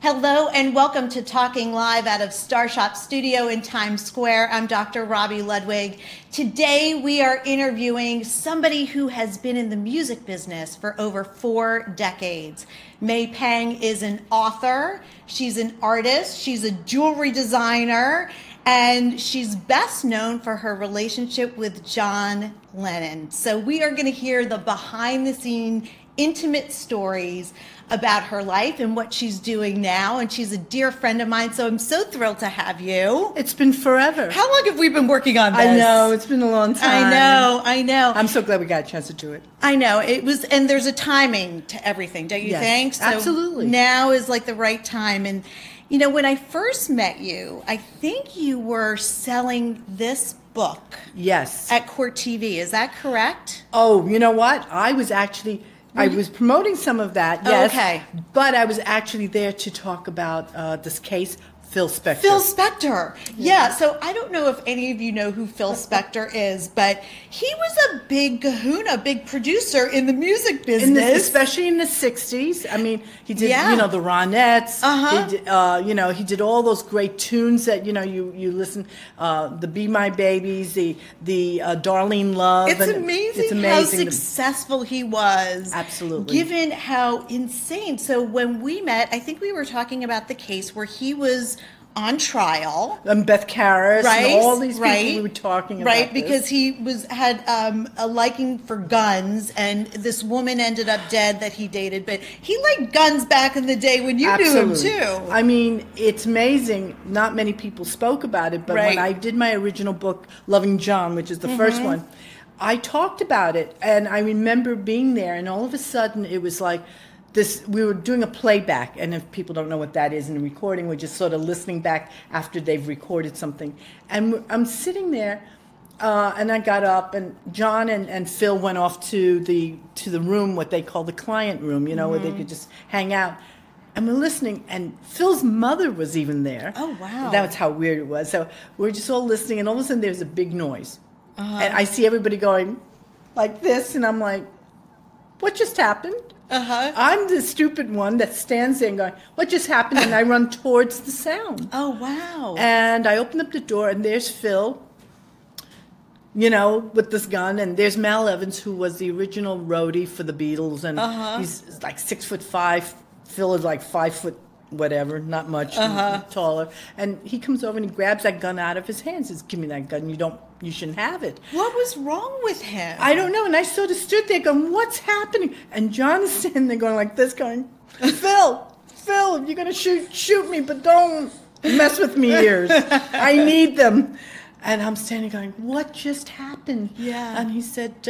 Hello and welcome to Talking Live out of Starshot Studio in Times Square. I'm Dr. Robi Ludwig. Today we are interviewing somebody who has been in the music business for over 4 decades. May Pang is an author, she's an artist, she's a jewelry designer, and she's best known for her relationship with John Lennon. So we are going to hear the behind-the-scene intimate stories about her life and what she's doing now. And she's a dear friend of mine, so I'm so thrilled to have you. It's been forever. How long have we been working on this? I know, it's been a long time. I know. I'm so glad we got a chance to do it. I know. It was, and there's a timing to everything, don't you think? So absolutely. Now is like the right time. And, you know, when I first met you, I think you were selling this book. Yes. At Court TV. Is that correct? Oh, you know what? I was promoting some of that, yes. Okay. But I was actually there to talk about this case, Phil Spector. Phil Spector. Yeah, so I don't know if any of you know who Phil Spector is, but he was a big kahuna, big producer in the music business. Especially in the 60s. I mean, he did, the Ronettes. He did, he did all those great tunes that, you listen, the Be My Babies, the Darlene Love. It's amazing how successful he was. Absolutely. Given how insane. So when we met, I think we were talking about the case where he was on trial, and Beth Karras, right? And all these people we were talking about, right? Because he had a liking for guns, and this woman ended up dead that he dated. But he liked guns back in the day when you knew him too. I mean, it's amazing. Not many people spoke about it, but when I did my original book, Loving John, which is the first one, I talked about it, and I remember being there, and all of a sudden it was like. We were doing a playback, and if people don't know what that is in a recording, we're just sort of listening back after they've recorded something. And I'm sitting there, and I got up, and John and Phil went off to the room, what they call the client room, where they could just hang out. And we're listening, and Phil's mother was even there. Oh, wow. That was how weird it was. So we're just all listening, and all of a sudden there's a big noise. And I see everybody going like this, and I'm like, what just happened? I'm the stupid one that stands there and going, what just happened? And I run towards the sound. Oh, wow. And I open up the door, and there's Phil, with this gun. And there's Mal Evans, who was the original roadie for the Beatles. And he's like 6'5". Phil is like 5 foot whatever, not much taller. And he comes over and he grabs that gun out of his hands. He says, give me that gun. You shouldn't have it. What was wrong with him? I don't know. And I sort of stood there going, what's happening? And John is standing there going like this, going, Phil, if you're going to shoot me, but don't mess with me ears. I need them. And I'm standing going, what just happened? Yeah. And he said,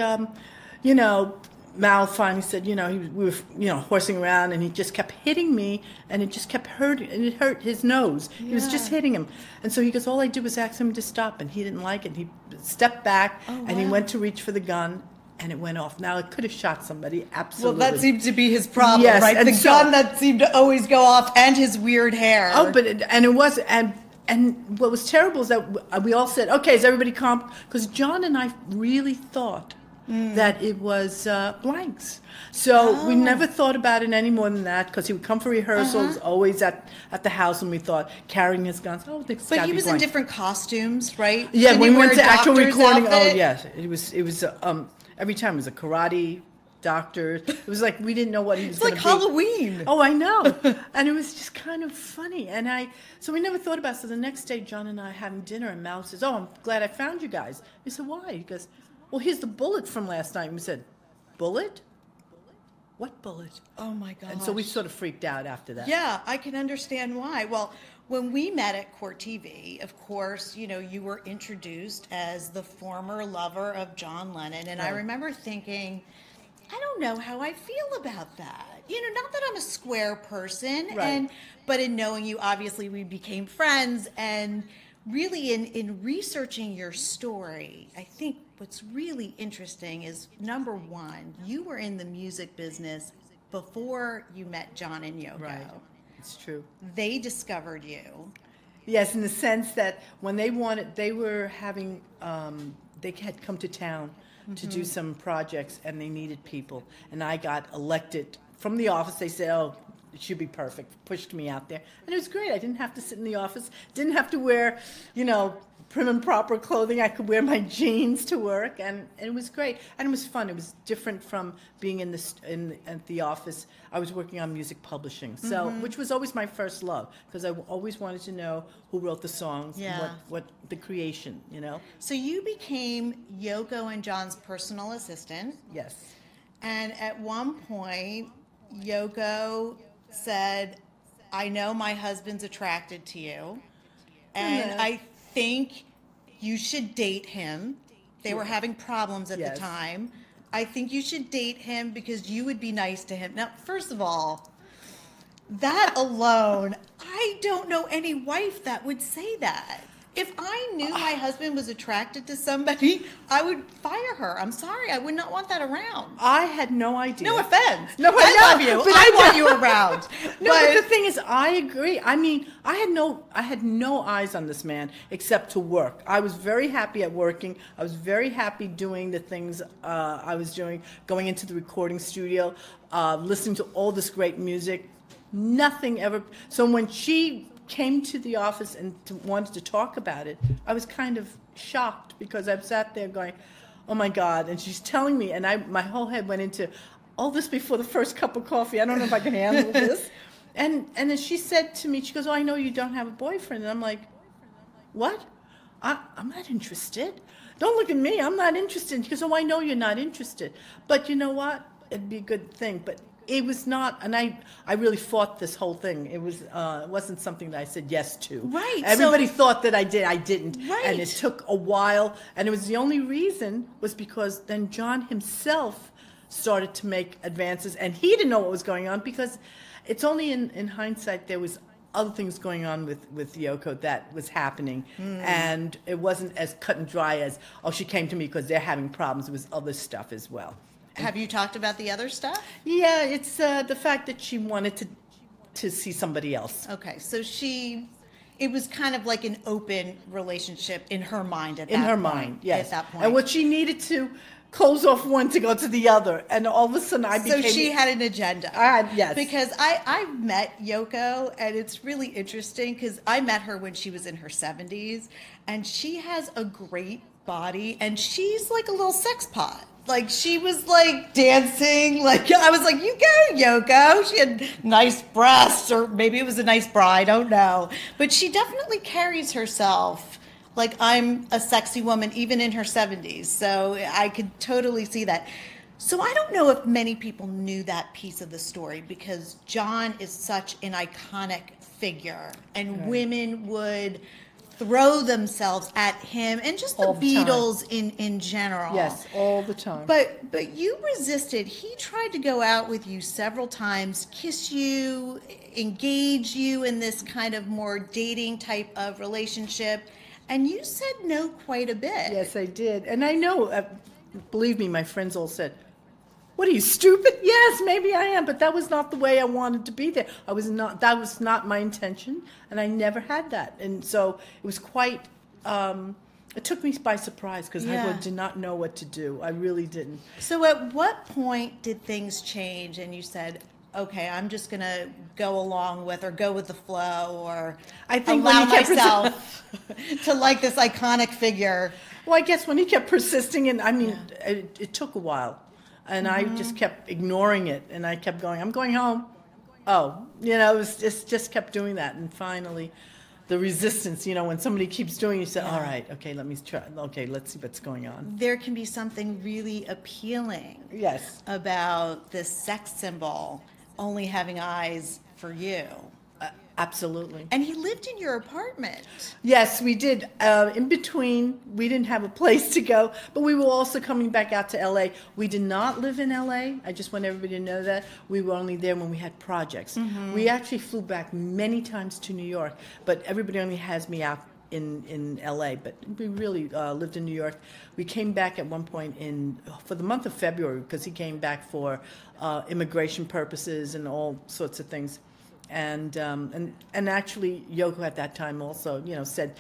Mal finally said, we were, horsing around, and he just kept hitting me, and it just kept hurting, and it hurt his nose. Yeah. He was just hitting him. And so he goes, all I did was ask him to stop, and he didn't like it. He stepped back, and he went to reach for the gun, and it went off. Now, it could have shot somebody, absolutely. Well, that seemed to be his problem, right? The gun that seemed to always go off, and his weird hair. Oh, and what was terrible is that we all said, okay, is everybody calm? Because John and I really thought that it was blanks. So we never thought about it any more than that, because he would come for rehearsals, always at the house, and we thought, carrying his guns, but he was in different costumes, right? Yeah, Didn't when we went to actual recording, outfit? Yes. It was every time it was a karate doctor. It was like we didn't know what he was going to be. It's like Halloween. Oh, I know. And it was just kind of funny. So we never thought about it. So the next day, John and I having dinner, and Mal says, oh, I'm glad I found you guys. We said, why? He goes, well, here's the bullet from last night. We said, bullet? What bullet? Oh, my gosh. And so we sort of freaked out after that. Yeah, I can understand why. Well, when we met at Court TV, of course, you were introduced as the former lover of John Lennon. And I remember thinking, I don't know how I feel about that. Not that I'm a square person, but in knowing you, obviously, we became friends. And really, in researching your story, I think what's really interesting is, number one, you were in the music business before you met John and Yoko. Right. It's true. They discovered you. Yes, in the sense that when they were having, they had come to town to do some projects, and they needed people. And I got elected from the office. They said, oh, she'd be perfect. Pushed me out there, and it was great. I didn't have to sit in the office. Didn't have to wear, prim and proper clothing. I could wear my jeans to work, and it was great. And it was fun. It was different from being at the office. I was working on music publishing, so which was always my first love, because I always wanted to know who wrote the songs, what the creation, So you became Yoko and John's personal assistant. Yes. And at one point, Yoko said, I know my husband's attracted to you, and I think you should date him. They were having problems at the time. I think you should date him because you would be nice to him. Now, first of all, that alone, I don't know any wife that would say that. If I knew my husband was attracted to somebody, I would fire her. I'm sorry. I would not want that around. I had no idea. No offense. No, I love you. But I want you around. But the thing is, I agree. I mean, I had no eyes on this man except to work. I was very happy at working. I was very happy doing the things I was doing, going into the recording studio, listening to all this great music. Nothing ever. So when she came to the office and wanted to talk about it, I was kind of shocked, because I sat there going, oh my God, and she's telling me, and my whole head went into all this before the first cup of coffee. I don't know if I can handle this. And then she said to me, she goes, oh, I know you don't have a boyfriend. And I'm like, what? I'm not interested. Don't look at me. I'm not interested. She goes, oh, I know you're not interested. But you know what? It'd be a good thing. But it was not, and I really fought this whole thing. It wasn't something that I said yes to. Right. Everybody thought that I did. I didn't. Right. And it took a while. And it was the only reason was because then John himself started to make advances, and he didn't know what was going on, because it's only in hindsight there was other things going on with Yoko that was happening, and it wasn't as cut and dry as, oh, she came to me because they're having problems. It was other stuff as well. Have you talked about the other stuff? Yeah, it's the fact that she wanted to see somebody else. Okay, so it was kind of like an open relationship in her mind at that point. In her mind, yes. At that point. And what she needed to close off one to go to the other, and all of a sudden I became... So she had an agenda. Yes. Because I've met Yoko, and it's really interesting, because I met her when she was in her 70s, and she has a great body, and she's like a little sex pot. Like, she was like dancing, like, I was like, you go, Yoko. She had nice breasts, or maybe it was a nice bra, I don't know. But she definitely carries herself like I'm a sexy woman, even in her 70s. So I could totally see that. So I don't know if many people knew that piece of the story, because John is such an iconic figure, and women would throw themselves at him, and just the Beatles in general. Yes, all the time. But you resisted. He tried to go out with you several times, kiss you, engage you in this kind of more dating type of relationship, and you said no quite a bit. Yes, I did. And I know, believe me, my friends all said, what are you, stupid? Yes, maybe I am, but that was not the way I wanted to be there. That was not my intention, and I never had that. And so it was quite, it took me by surprise, because I did not know what to do. I really didn't. So at what point did things change and you said, okay, I'm just going to go along with, or go with the flow, or I think allow myself to like this iconic figure? Well, I guess when he kept persisting, and I mean, it took a while. And I just kept ignoring it, and I kept going, I'm going home. Oh, it was just kept doing that. And finally, the resistance, when somebody keeps doing it, you say, all right, okay, let me try. Okay, let's see what's going on. There can be something really appealing about this sex symbol only having eyes for you. Absolutely. And he lived in your apartment. Yes, we did. In between, we didn't have a place to go, but we were also coming back out to L.A. We did not live in L.A. I just want everybody to know that. We were only there when we had projects. We actually flew back many times to New York, but everybody only has me out in L.A., but we really lived in New York. We came back at one point for the month of February, because he came back for immigration purposes and all sorts of things. And actually, Yoko at that time also, said,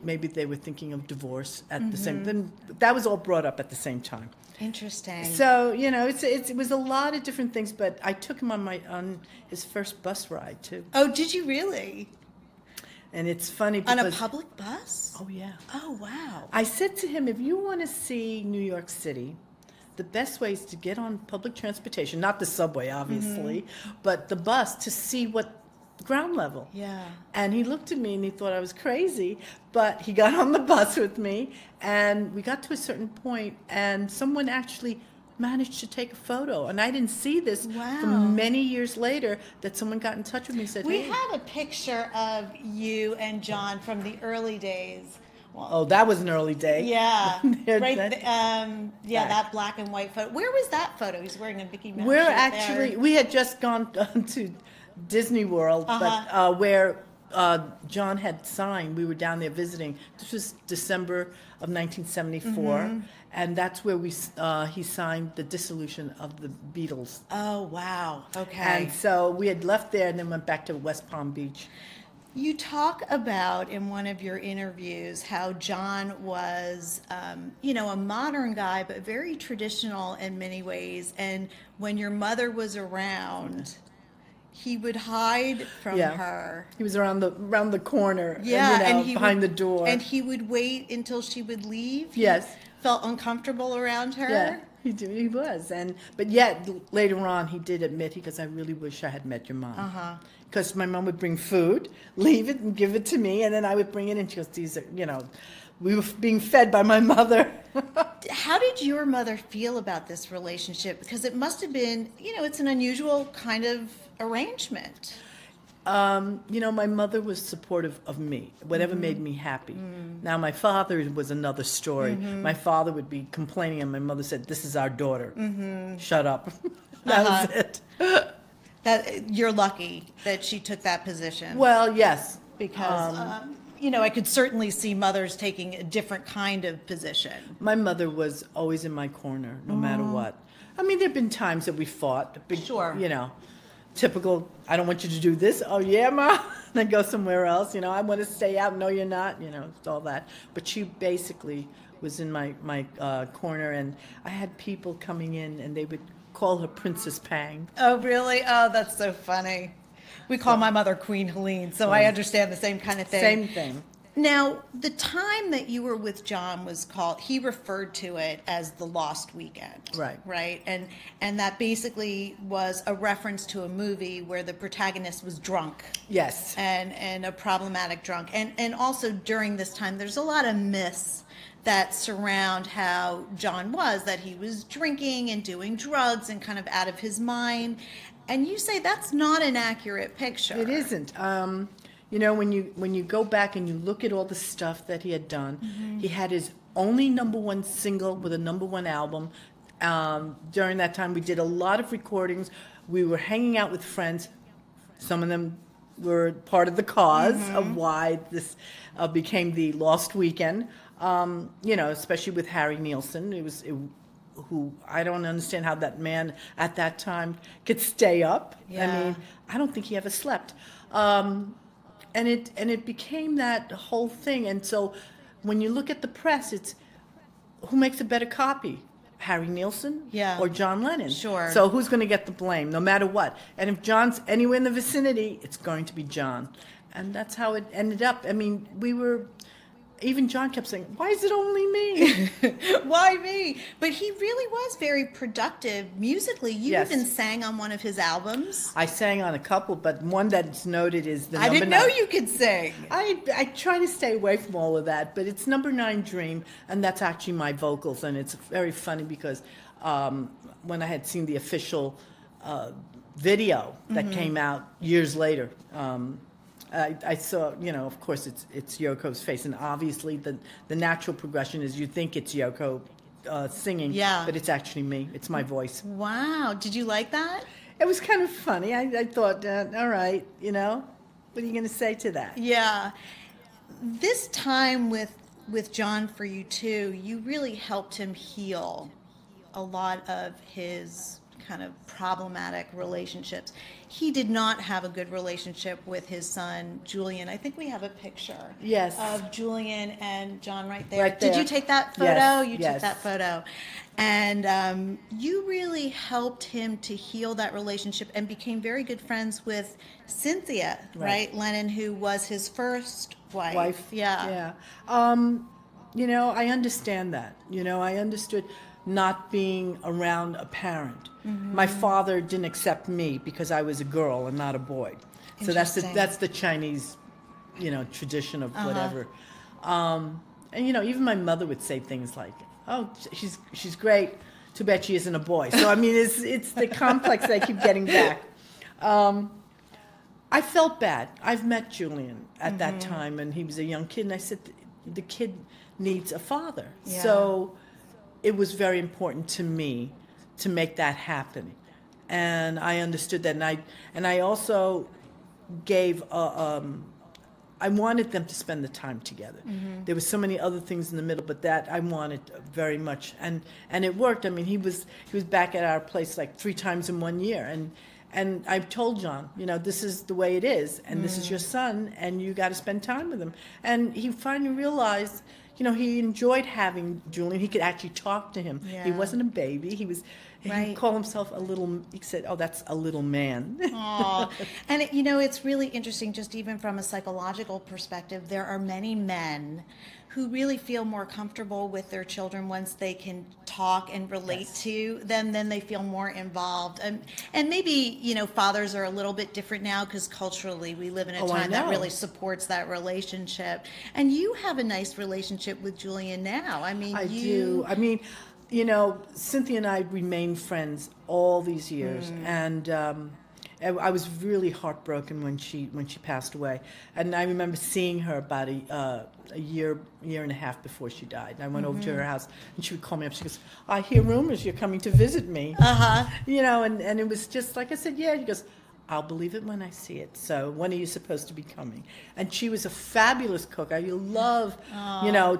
maybe they were thinking of divorce at the same. Then that was all brought up at the same time. Interesting. So it was a lot of different things, but I took him on his first bus ride too. Oh, did you really? And it's funny because, on a public bus? Oh yeah. Oh wow. I said to him, if you want to see New York City, the best way is to get on public transportation, not the subway, obviously, but the bus, to see what ground level. Yeah. And he looked at me and he thought I was crazy, but he got on the bus with me and we got to a certain point and someone actually managed to take a photo. And I didn't see this for many years later, that someone got in touch with me and said, we have a picture of you and John from the early days. Well, that was an early day. Yeah, right. That black and white photo. Where was that photo? He's wearing a Mickey Mouse shirt we had just gone to Disney World, but where John had signed, we were down there visiting. This was December of 1974, and that's where he signed the dissolution of the Beatles. Oh, wow. Okay. And so we had left there and then went back to West Palm Beach. You talk about in one of your interviews how John was, a modern guy, but very traditional in many ways. And when your mother was around, he would hide from her. He was around the corner, and behind the door. And he would wait until she would leave. Yes. He felt uncomfortable around her. Yeah, he was. But yet, later on, he did admit, he goes, I really wish I had met your mom. Because my mom would bring food, leave it, and give it to me, and then I would bring it, and she goes, these are, we were being fed by my mother. How did your mother feel about this relationship? Because it must have been, it's an unusual kind of arrangement. My mother was supportive of me, whatever made me happy. Now, my father was another story. My father would be complaining, and my mother said, this is our daughter. Shut up. That was it. That you're lucky that she took that position. Well, yes. Because, I could certainly see mothers taking a different kind of position. My mother was always in my corner, no matter what. I mean, there have been times that we fought. Sure. Typical, I don't want you to do this. Oh, yeah, Ma? Then go somewhere else. I want to stay out. No, you're not. All that. But she basically was in my corner, and I had people coming in, and they would call her Princess Pang. Oh, really? Oh, that's so funny. We call my mother Queen Helene, so I understand the same kind of thing. Same thing. Now, the time that you were with John was called, he referred to it as the Lost Weekend. Right. Right? And that basically was a reference to a movie where the protagonist was drunk. Yes. And a problematic drunk. And also during this time, there's a lot of myths that surround how John was, that he was drinking and doing drugs and kind of out of his mind. And you say that's not an accurate picture. It isn't. When you go back and you look at all the stuff that he had done, he had his only #1 single with a #1 album. During that time, we did a lot of recordings. We were hanging out with friends. Some of them were part of the cause of why this became the Lost Weekend. Especially with Harry Nilsson. Who I don't understand how that man at that time could stay up. Yeah. I mean, I don't think he ever slept. And it became that whole thing. And so when you look at the press, it's who makes a better copy? Harry Nilsson or John Lennon? Sure. So who's going to get the blame, no matter what? And if John's anywhere in the vicinity, it's going to be John. And that's how it ended up. I mean, even John kept saying, why is it only me? Why me? But he really was very productive musically. You Yes. even sang on one of his albums. I sang on a couple, but one that's noted is the I number didn't know 9. you could sing. I try to stay away from all of that, but it's number 9 Dream, and that's actually my vocals, and it's very funny because when I had seen the official video that came out years later, I saw, of course, it's Yoko's face, and obviously the natural progression is you think it's Yoko singing, but it's actually me. It's my voice. Wow. Did you like that? It was kind of funny. I thought, all right, what are you going to say to that? Yeah. This time with John for you too, you really helped him heal a lot of his kind of problematic relationships. He did not have a good relationship with his son, Julian. I think we have a picture of Julian and John right there. Right there. Did you take that photo? Yes. You took that photo. And you really helped him to heal that relationship and became very good friends with Cynthia, right? Lennon, who was his first wife. Yeah. I understand that. I understood not being around a parent. My father didn't accept me because I was a girl and not a boy. So that's the Chinese, tradition of whatever. And even my mother would say things like, "Oh, she's great. Too bad she isn't a boy." So I mean, it's the complex that I keep getting back. I felt bad. I've met Julian at that time, and he was a young kid, and I said, the kid needs a father. Yeah. So it was very important to me to make that happen, and I understood that, and I also gave I wanted them to spend the time together. There were so many other things in the middle, but that I wanted very much, and it worked. I mean, he was back at our place like 3 times in 1 year, and I told John, this is the way it is, and this is your son, and you got to spend time with him. And he finally realized, he enjoyed having Julian. He could actually talk to him. Yeah. He wasn't a baby. He called himself a little, he said, "Oh, that's a little man." Aww. And it's really interesting, just even from a psychological perspective, there are many men who really feel more comfortable with their children once they can talk and relate to them, then they feel more involved. And maybe, fathers are a little bit different now because culturally we live in a time that really supports that relationship. And you have a nice relationship with Julian now. I mean, I do. I mean, Cynthia and I remained friends all these years, and I was really heartbroken when she passed away. And I remember seeing her about a year and a half before she died. And I went over to her house, and she would call me up. She goes, "I hear rumors you're coming to visit me." And it was just like I said, yeah. She goes, "I'll believe it when I see it. So when are you supposed to be coming?" And she was a fabulous cook. I love,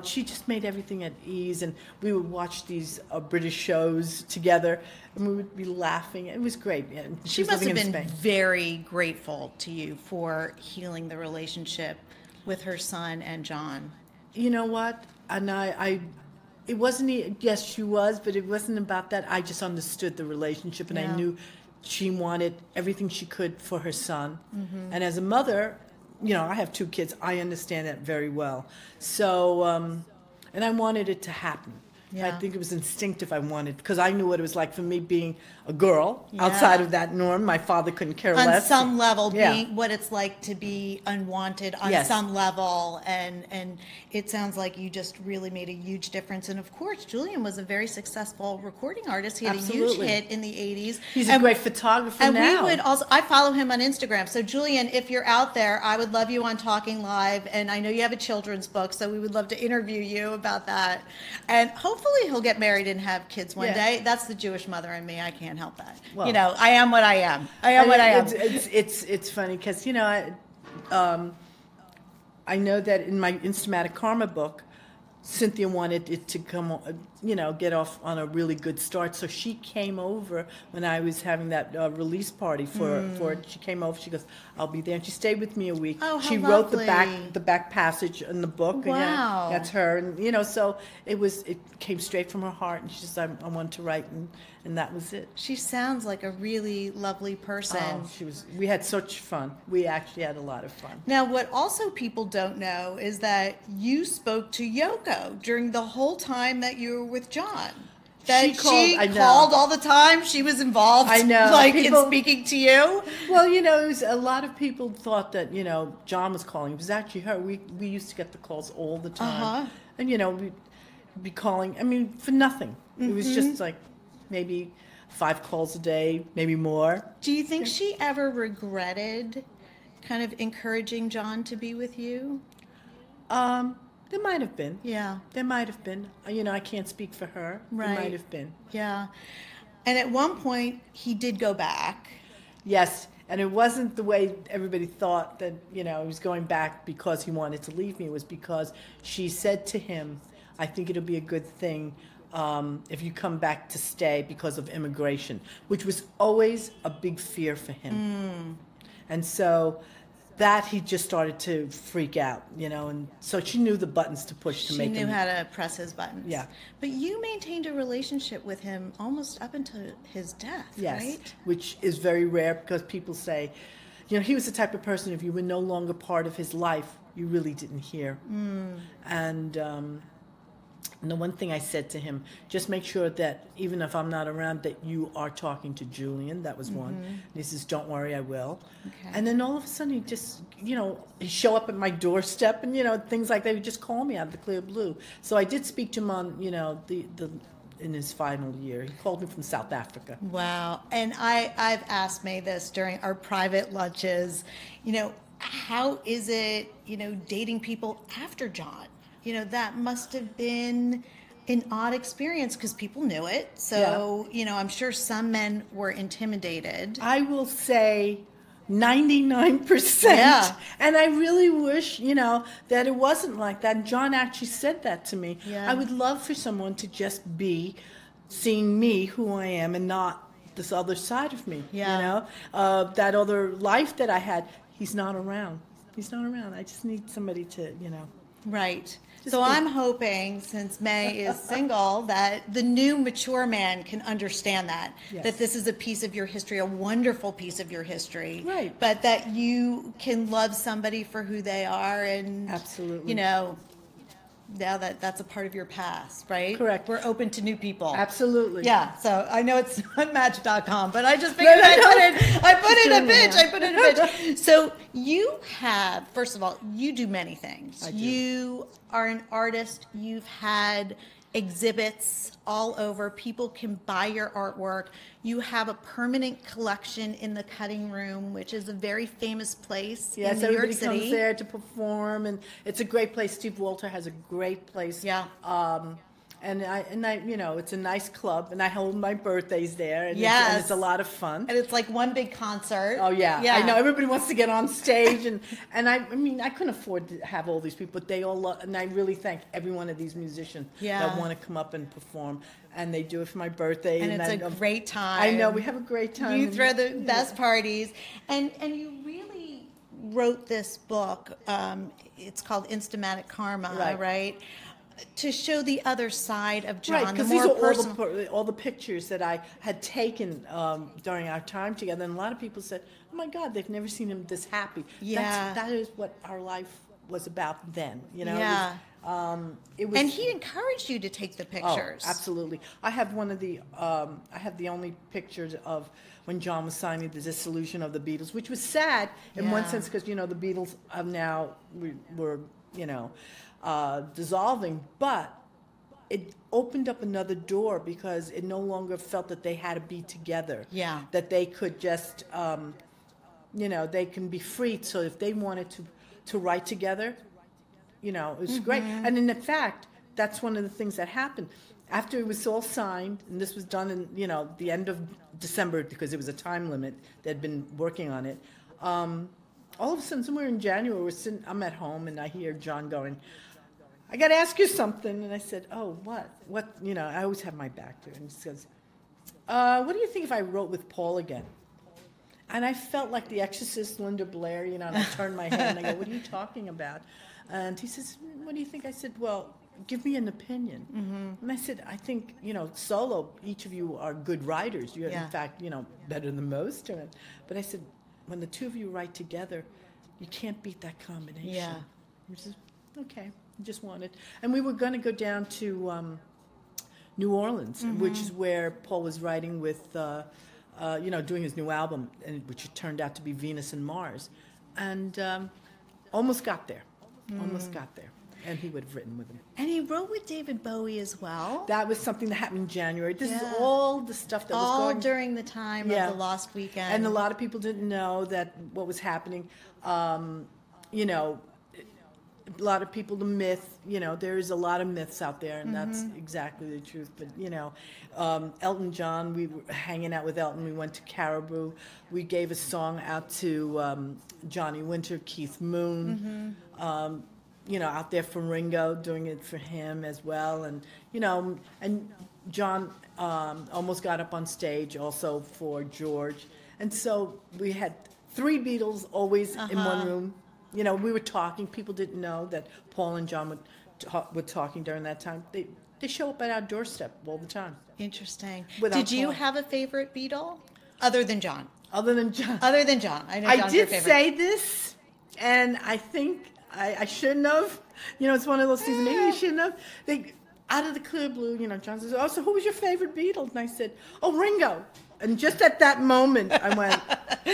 she just made everything at ease. And we would watch these British shows together, and we would be laughing. It was great. And she must have been very grateful to you for healing the relationship with her son and John. You know what? And it wasn't, yes, she was, but it wasn't about that. I just understood the relationship, and I knew she wanted everything she could for her son. And as a mother, I have 2 kids. I understand that very well. So, and I wanted it to happen. Yeah. I think it was instinctive. I wanted, because I knew what it was like for me being a girl outside of that norm. My father couldn't care less. On some level, being what it's like to be unwanted on some level. And it sounds like you just really made a huge difference. And of course, Julian was a very successful recording artist. He had a huge hit in the 80s. He's a great photographer now. And we would also, I follow him on Instagram. So Julian, if you're out there, I would love you on Talking Live. And I know you have a children's book, so we would love to interview you about that. And hopefully he'll get married and have kids one day. That's the Jewish mother in me. I can't help that. Well, I am what I am. I am. It's funny because I know that in my Instamatic Karma book, Cynthia wanted it to come, get off on a really good start. So she came over when I was having that release party for it. She came over. She goes, "I'll be there," and she stayed with me a week. Oh, how she wrote the back passage in the book. Wow, and that's her. And so it came straight from her heart. And she said, "I wanted to write," and that was it. She sounds like a really lovely person. Oh, we had such fun. We actually had a lot of fun. Now, what also people don't know is that you spoke to Yoko during the whole time that you were with John. That she called all the time. She was involved. I know. In speaking to you. Well, it was a lot of people thought that John was calling. It was actually her. We used to get the calls all the time, and we'd be calling. I mean, for nothing. It was just like maybe 5 calls a day, maybe more. Do you think she ever regretted kind of encouraging John to be with you? There might have been. Yeah. There might have been. I can't speak for her. Right. There might have been. Yeah. And at one point, he did go back. Yes. And it wasn't the way everybody thought that, he was going back because he wanted to leave me. It was because she said to him, "I think it'll be a good thing if you come back to stay because of immigration, which was always a big fear for him. And so that he just started to freak out, and so she knew the buttons to push to make him. She knew how to press his buttons. Yeah. But you maintained a relationship with him almost up until his death, yes, right? Which is very rare because people say, he was the type of person, if you were no longer part of his life, you really didn't hear. And the one thing I said to him, just make sure that even if I'm not around, that you are talking to Julian. That was one. And he says, don't worry, I will. Okay. And then all of a sudden he just, he'd show up at my doorstep and, things like that. He'd just call me out of the clear blue. So I did speak to him on, in his final year. He called me from South Africa. Wow. And I've asked May this during our private lunches, how is it, dating people after John? That must have been an odd experience because people knew it. So, I'm sure some men were intimidated. I will say 99%. Yeah. And I really wish, that it wasn't like that. And John actually said that to me. Yeah. I would love for someone to just be seeing me, who I am, and not this other side of me. Yeah. That other life that I had. He's not around. He's not around. I just need somebody to, Right. So I'm hoping, since May is single, that the new mature man can understand that. Yes. That this is a piece of your history, a wonderful piece of your history. Right. But that you can love somebody for who they are and, absolutely. Now that's a part of your past, right? Correct. We're open to new people. Absolutely. Yeah. So I know it's not Match.com, but I just figured I put in a pitch. So you have, first of all, you do many things. I do. You are an artist. You've had exhibits all over. People can buy your artwork. You have a permanent collection in the Cutting Room, which is a very famous place in New York City. Yes, everybody comes there to perform, and it's a great place. Steve Walter has a great place. Yeah. And I, it's a nice club, and I hold my birthdays there, and, Yes. and it's a lot of fun. And it's like one big concert. Oh yeah. I know everybody wants to get on stage, and I couldn't afford to have all these people, but they all love, and I really thank every one of these musicians that want to come up and perform, and they do it for my birthday, and it's a great time. I know, we have a great time. You throw the best parties, and you really wrote this book. It's called Instamatic Karma, right? To show the other side of John, right? Because these are all the pictures that I had taken during our time together, and a lot of people said, "Oh my God, they've never seen him this happy." Yeah, that is what our life was about then. Yeah. It was, and he encouraged you to take the pictures. Oh, absolutely. I have one of the. I have the only pictures of when John was signing the dissolution of the Beatles, which was sad in one sense because the Beatles have now were dissolving, but it opened up another door because it no longer felt that they had to be together. Yeah. That they could just, they can be free. So if they wanted to write together, it was great. And in fact, that's one of the things that happened. After it was all signed, and this was done in, the end of December because it was a time limit, they'd been working on it. All of a sudden, somewhere in January, I'm at home, and I hear John going, "I got to ask you something." And I said, "Oh, what? What?" I always have my back to it. And he says, "What do you think if I wrote with Paul again?" And I felt like the Exorcist, Linda Blair, and I turned my head, and I go, "What are you talking about?" And he says, "What do you think?" I said, "Well, give me an opinion." And I said, "I think, solo, each of you are good writers. You're, in fact, better than most." But I said, when the two of you write together, you can't beat that combination. Yeah. He says, "Okay." Just wanted, and we were going to go down to New Orleans, which is where Paul was writing with, doing his new album, which turned out to be Venus and Mars, and almost got there, and he would have written with him. And he wrote with David Bowie as well. That was something that happened in January. This is all the stuff that was going all during the time of the Lost Weekend, and a lot of people didn't know that what was happening. A lot of people, the myth, there is a lot of myths out there, and that's exactly the truth. But, Elton John, we were hanging out with Elton. We went to Caribou. We gave a song out to Johnny Winter, Keith Moon. out there for Ringo, doing it for him as well. And, and John almost got up on stage also for George. And so we had 3 Beatles always in one room. We were talking. People didn't know that Paul and John were talking during that time. They show up at our doorstep all the time. Interesting. Did you have a favorite Beatle other than John? Other than John. Other than John. I know John's your favorite. say this, and I think I shouldn't have. It's one of those things. Maybe you shouldn't have. Out of the clear blue, John says, "Oh, so who was your favorite Beatle?" And I said, "Oh, Ringo." And just at that moment, I went,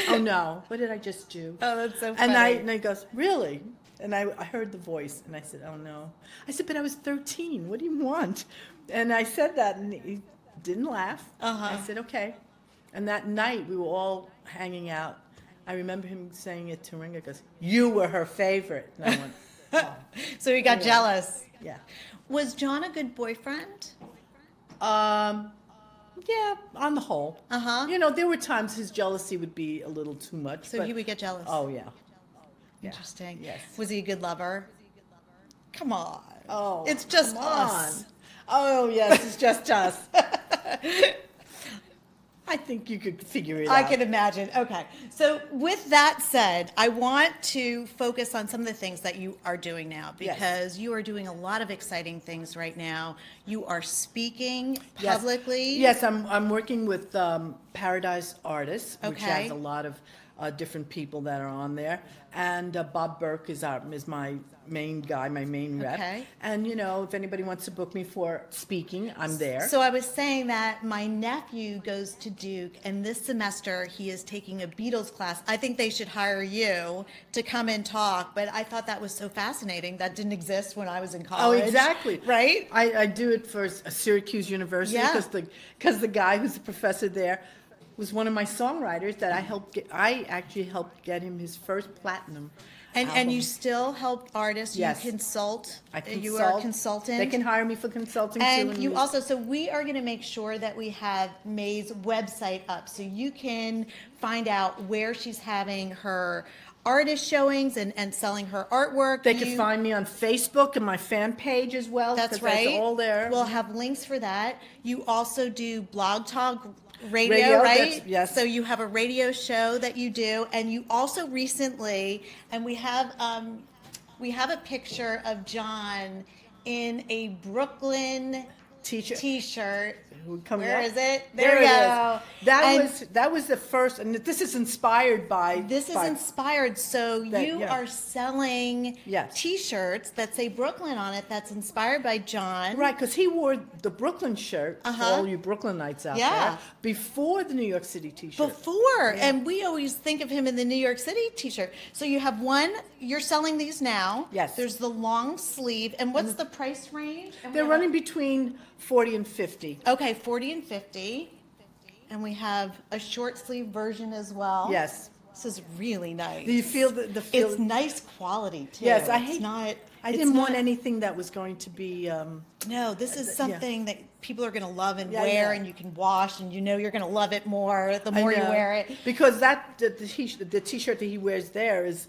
"Oh no, what did I just do?" Oh, that's so funny. And he goes, "Really?" And I heard the voice, and I said, "Oh no." I said, "But I was 13. What do you want?" And I said that, and he didn't laugh. I said, "Okay." And that night, we were all hanging out. I remember him saying it to Ringo. He goes, "You were her favorite." And I went, "Oh." So he got jealous. Yeah. Was John a good boyfriend? Yeah, on the whole. There were times his jealousy would be a little too much. So he would get jealous? Oh, yeah. Interesting. Yes. Was he a good lover? Come on. Oh, it's just us. Oh, yes, it's just us. I think you could figure it out. I can imagine. Okay. So with that said, I want to focus on some of the things that you are doing now, because you are doing a lot of exciting things right now. You are speaking publicly. Yes, I'm working with Paradise Artists, which has a lot of different people that are on there. And Bob Burke is my main guy, my main rep. Okay. And, if anybody wants to book me for speaking, I'm there. So I was saying that my nephew goes to Duke, and this semester he is taking a Beatles class. I think they should hire you to come and talk, but I thought that was so fascinating. That didn't exist when I was in college. Oh, exactly. Right? I do it for Syracuse University because the guy who's the professor there was one of my songwriters that I actually helped get him his first platinum album. And you still help artists. Yes. You consult. I consult. You are a consultant. They can hire me for consulting and too. You also, so we are going to make sure that we have May's website up so you can find out where she's having her artist showings and selling her artwork. They can find me on Facebook and my fan page as well. That's right. That's all there. We'll have links for that. You also do Blog Talk Radio, right? Yes. So you have a radio show that you do, and you also recently, and we have a picture of John in a Brooklyn T-shirt. Where is it? There we go. That was the first, and this is inspired by. This is inspired. So you are selling T-shirts that say Brooklyn on it. That's inspired by John, right? Because he wore the Brooklyn shirt for all you Brooklynites out there before the New York City T-shirt. And we always think of him in the New York City T-shirt. So you have one. You're selling these now. Yes. There's the long sleeve, and what's the price range? They're running between 40 and 50. Okay, 40 and 50. And we have a short sleeve version as well. Yes. This is really nice. Do you feel the feel? It's nice quality too. Yes, I didn't want anything that was going to be. No, this is something that people are going to love and wear, and you can wash, and you're going to love it more the more you wear it. Because the T-shirt that he wears there is,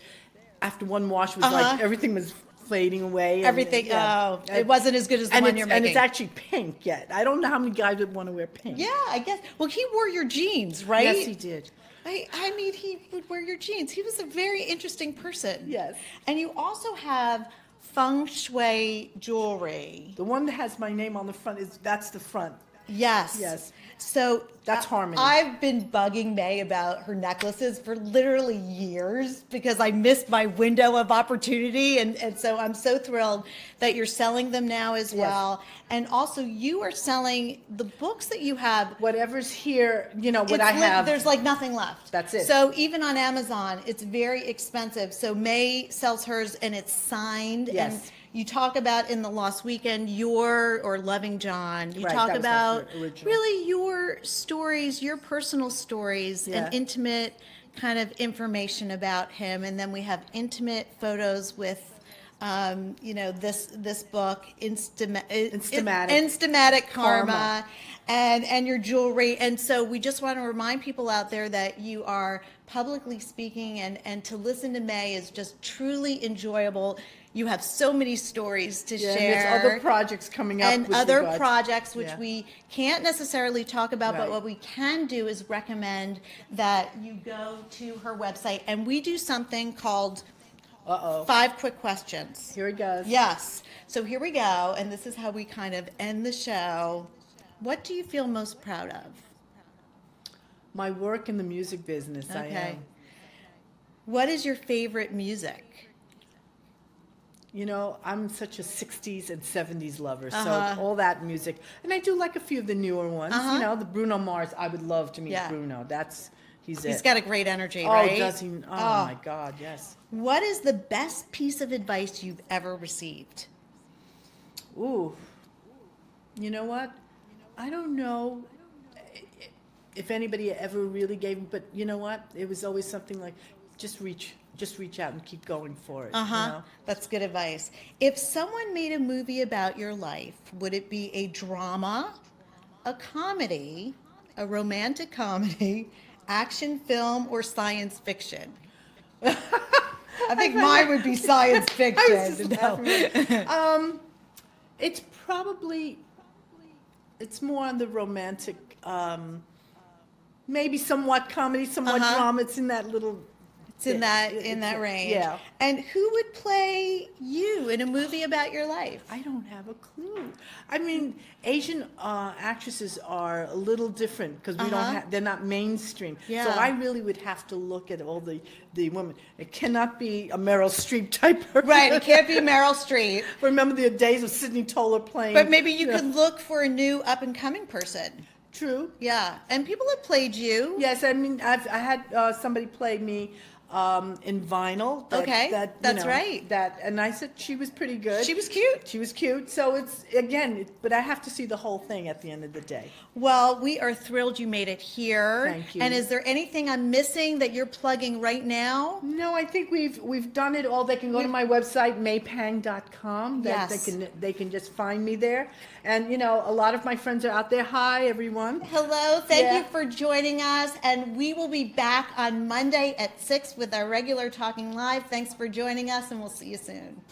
after one wash, was like everything was fading away. Everything. It wasn't as good as the one you're making. And it's actually pink yet. I don't know how many guys would want to wear pink. Yeah, I guess. Well, he wore your jeans, right? Yes, he did. I mean, he would wear your jeans. He was a very interesting person. Yes. And you also have feng shui jewelry. The one that has my name on the front that's the front. Yes. Yes. So that's Harmony. I've been bugging May about her necklaces for literally years because I missed my window of opportunity. And so I'm so thrilled that you're selling them now as well. And also you are selling the books that you have. Whatever's here, what I have. There's like nothing left. That's it. So even on Amazon, it's very expensive. So May sells hers and it's signed. Yes. And you talk about in the Lost Weekend, or Loving John. You talk about really your stories, your personal stories, and intimate kind of information about him. And then we have intimate photos with this book, Instamatic Karma, and your jewelry. And so we just want to remind people out there that you are publicly speaking, and to listen to May is just truly enjoyable. You have so many stories to share. There's other projects coming up. And other projects which we can't necessarily talk about, but what we can do is recommend that you go to her website, and we do something called 5 quick questions. Here it goes. Yes. So here we go, and this is how we kind of end the show. What do you feel most proud of? My work in the music business. Okay. I am. What is your favorite music? You know, I'm such a 60s and 70s lover, so all that music. And I do like a few of the newer ones. You know, the Bruno Mars, I would love to meet Bruno. He's got a great energy, right? Oh, does he? Oh, my God, yes. What is the best piece of advice you've ever received? Ooh. You know what? I don't know if anybody ever really gave me, but you know what? It was always something like, just reach out and keep going for it. You know? That's good advice. If someone made a movie about your life, would it be a drama, a comedy, a romantic comedy, action film, or science fiction? I think mine would be science fiction. It's more on the romantic, maybe somewhat comedy, somewhat drama. It's in that little... It's in that range. Yeah. And who would play you in a movie about your life? I don't have a clue. I mean, Asian actresses are a little different because we don't have, they're not mainstream. Yeah. So I really would have to look at all the women. It cannot be a Meryl Streep type person. Right, it can't be Meryl Streep. Remember the days of Sidney Toler playing. But maybe you could look for a new up-and-coming person. True. Yeah, and people have played you. Yes, I mean, I had somebody play me in Vinyl. That's right. And I said she was pretty good. She was cute. She was cute. So it's, again, but I have to see the whole thing at the end of the day. Well, we are thrilled you made it here. Thank you. And is there anything I'm missing that you're plugging right now? No, I think we've done it all. They can go to my website, maypang.com. Yes. They can just find me there. And, you know, a lot of my friends are out there. Hi, everyone. Hello. Thank you for joining us. And we will be back on Monday at 6 with our regular Talking Live. Thanks for joining us, and we'll see you soon.